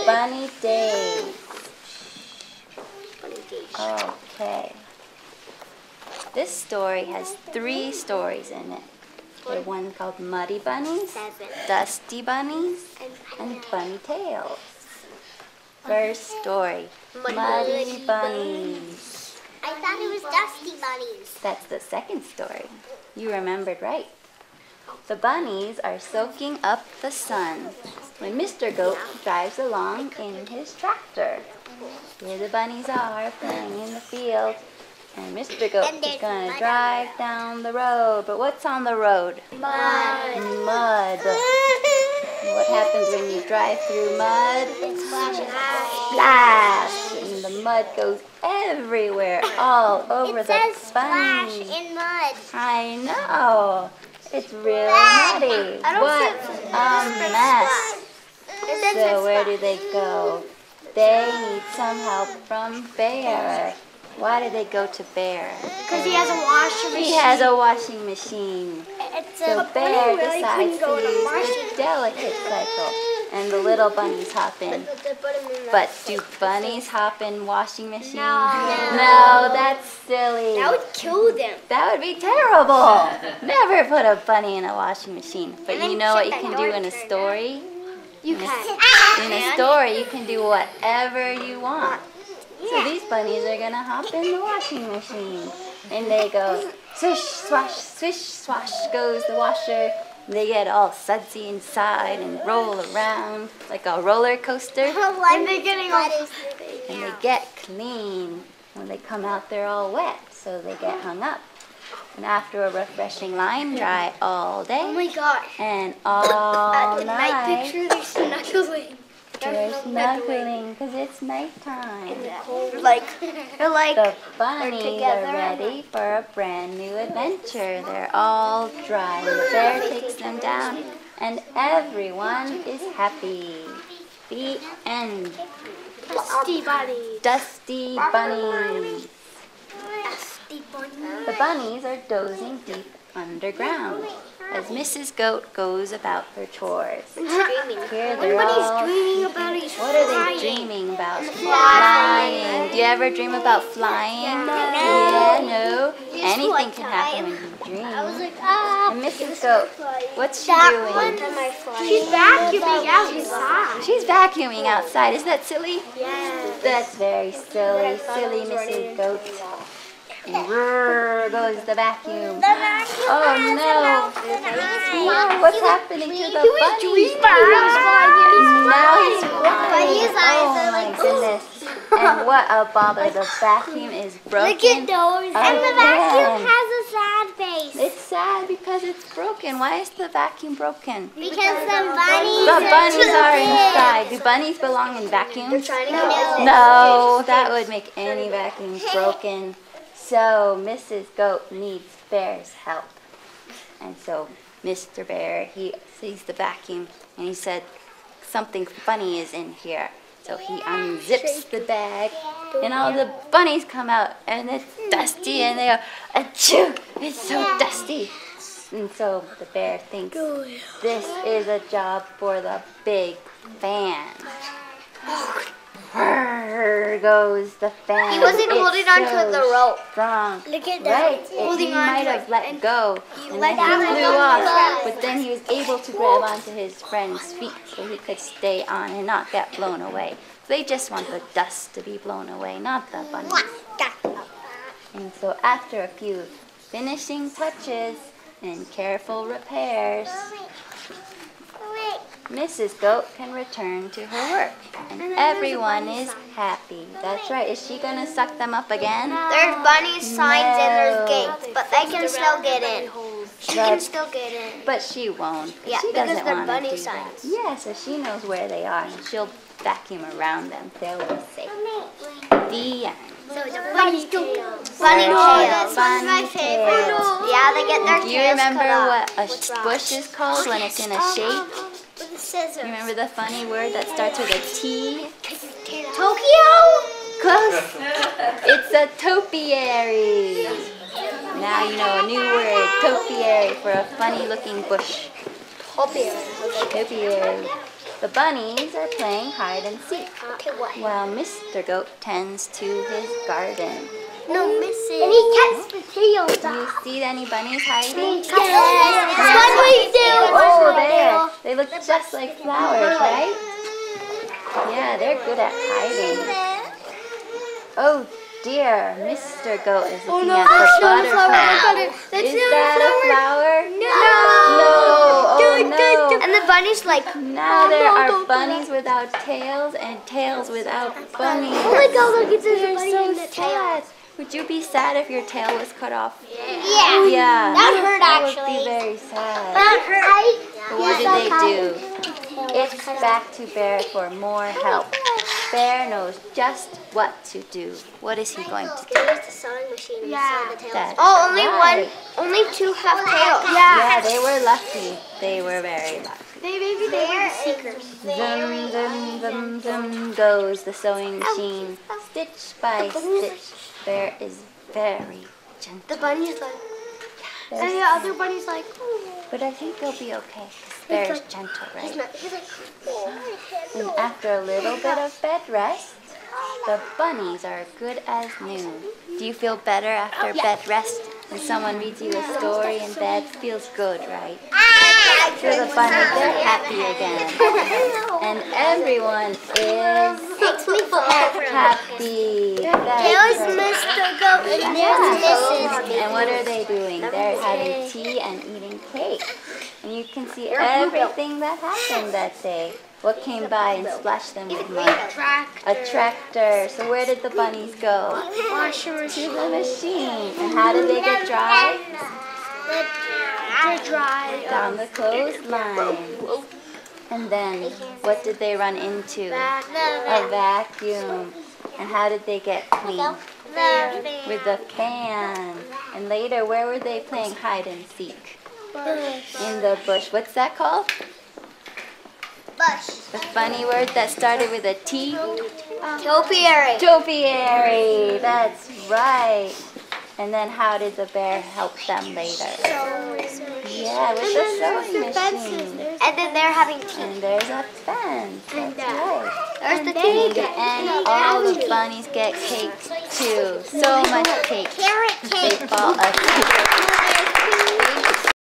Bunny days. Okay. This story has 3 stories in it. There's one called Muddy Bunnies, Dusty Bunnies, and Bunny Tails. First story, Muddy Bunnies. I thought it was Dusty Bunnies. That's the second story. You remembered right. The bunnies are soaking up the sun when Mr. Goat drives along in his tractor. Here the bunnies are playing in the field, and Mr. Goat is going to drive down the road. But what's on the road? Mud. Mud. What happens when you drive through mud? It splashes. Splash! And the mud goes everywhere, all over the bunnies. Splash in mud. I know. It's really muddy. What a mess. So where do they go? They need some help from Bear. Why do they go to Bear? Because he has a washing machine. He has a washing machine. So Bear decides to use the delicate cycle, and the little bunnies hop in. But do bunnies hop in washing machines? No, that's silly. That would kill them. That would be terrible. Never put a bunny in a washing machine. But you know what you can do in a story? You can. In a story, you can do whatever you want. So these bunnies are going to hop in the washing machine. And they go, swish, swash goes the washer. They get all sudsy inside and roll around like a roller coaster. And they're getting all And they get clean. When they come out, they're all wet, so they get hung up. And after a refreshing line, dry all day. Oh my gosh. And all At the night. night picture, they're snuggling. They're snuggling because it's nighttime. They're like The bunnies are ready for a brand new adventure. They're all dry. The bear takes them down, and everyone is happy. The end. Dusty bunnies. Dusty bunnies. Dusty bunnies. The bunnies are dozing deep underground as Mrs. Goat goes about her chores. Here they're all dreaming about is What are they dreaming about? Flying. Do you ever dream about flying? Yeah, no. Anything can happen when you dream. And Mrs. Goat, what's she doing? She's vacuuming outside. She's vacuuming outside. Isn't that silly? Yes. That's very silly. Silly Mrs. Goat. And whirr goes the vacuum. Oh no! Yeah, what's happening to the bunny? Now he's flying. Oh my goodness! And what a bother! The vacuum is broken. Look at those. And the vacuum has a sad face. It's sad because it's broken. Why is the vacuum broken? Because the bunnies are inside. Do bunnies belong in vacuums? No. No, that would make any vacuum broken. So Mrs. Goat needs Bear's help. And so Mr. Bear, he sees the vacuum and he said, something funny is in here. So he unzips the bag and all the bunnies come out and it's dusty and they go, achoo, it's so dusty. And so the bear thinks, this is a job for the big fan. Whirr goes the fan. He wasn't holding on to the rope. Strong. Look at that. Right. He might have let go. And then he flew off. But then he was able to grab onto his friend's feet so he could stay on and not get blown away. They just want the dust to be blown away, not the bunnies. And so after a few finishing touches and careful repairs, Mrs. Goat can return to her work, and everyone is happy. That's right. Is she going to suck them up again? There's bunny signs and there's gates, but they can still get in. She can still get in. But she won't. Yeah, she because doesn't they're want bunny to do signs. that. Yeah, so she knows where they are, and she'll vacuum around them. They'll be safe. The end. So the bunny tails. Bunny tails. That's my favorite. Yeah, they get their tails. Do you remember cut what a bush is called when it's in a shape? With the scissors. You remember the funny word that starts with a T? Tokyo? Close. It's a topiary. Now you know a new word, topiary, for a funny looking bush. Topiary. Topiary. The bunnies are playing hide and seek, Okay, what? while Mr. Goat tends to his garden. No, Mrs. And he cuts potatoes Do you see any bunnies hiding? Yes. That's what we do. Oh, there. They look just like flowers, right? Yeah, they're good at hiding. Oh dear, Mr. Goat is looking at the butterfly. Is that a flower? No. Oh no. And the bunny's like, Now there are bunnies without tails and tails without bunnies. oh my god, look, it's They're a bunny so in the tail. sad. Would you be sad if your tail was cut off? Yeah. Yeah. That would hurt, That actually. would be very sad. That hurt. But what did they do? It's back to Bear for more help. Bear knows just what to do. What is he going to do? Use the sewing machine and sew the tails. That's Oh, only right. only 2 have tails. Yeah, they were lucky. They were very lucky. Maybe they were the seekers. Zum, zum, zum, zum goes the sewing machine. Stitch by stitch. Bear is very gentle. The bunny's like, There's- and the other bunny's like, But I think they'll be okay. 'Cause Bear is gentle, right? he's like, oh. And after a little bit of bed rest, the bunnies are good as new. Do you feel better after bed rest? When someone reads you a story in bed, feels good, right? So the bunnies, they're happy again. And everyone is Takes me forever. happy. There's That's right. Mr. Goat and Yeah. there's Mrs. And what are they doing? They're having tea and eating cake. And you can see everything that happened that day. What came by and splashed them with mud? A tractor. So where did the bunnies go? Washer To the machine. And how did they get dry? They're dry. Down the clothesline. And then what did they run into? A vacuum. And how did they get clean? With the fan. And later, where were they playing hide and seek? In the bush. What's that called? Bush. The funny word that started with a T? Topiary. Topiary. That's right. And then how did the bear help them later? Yeah, with the sewing machine. And then they're having tea. And there's a fence. That's right. There's the And in tea. the end, all the bunnies get cake too. So much cake. Carrot They cake. fall asleep.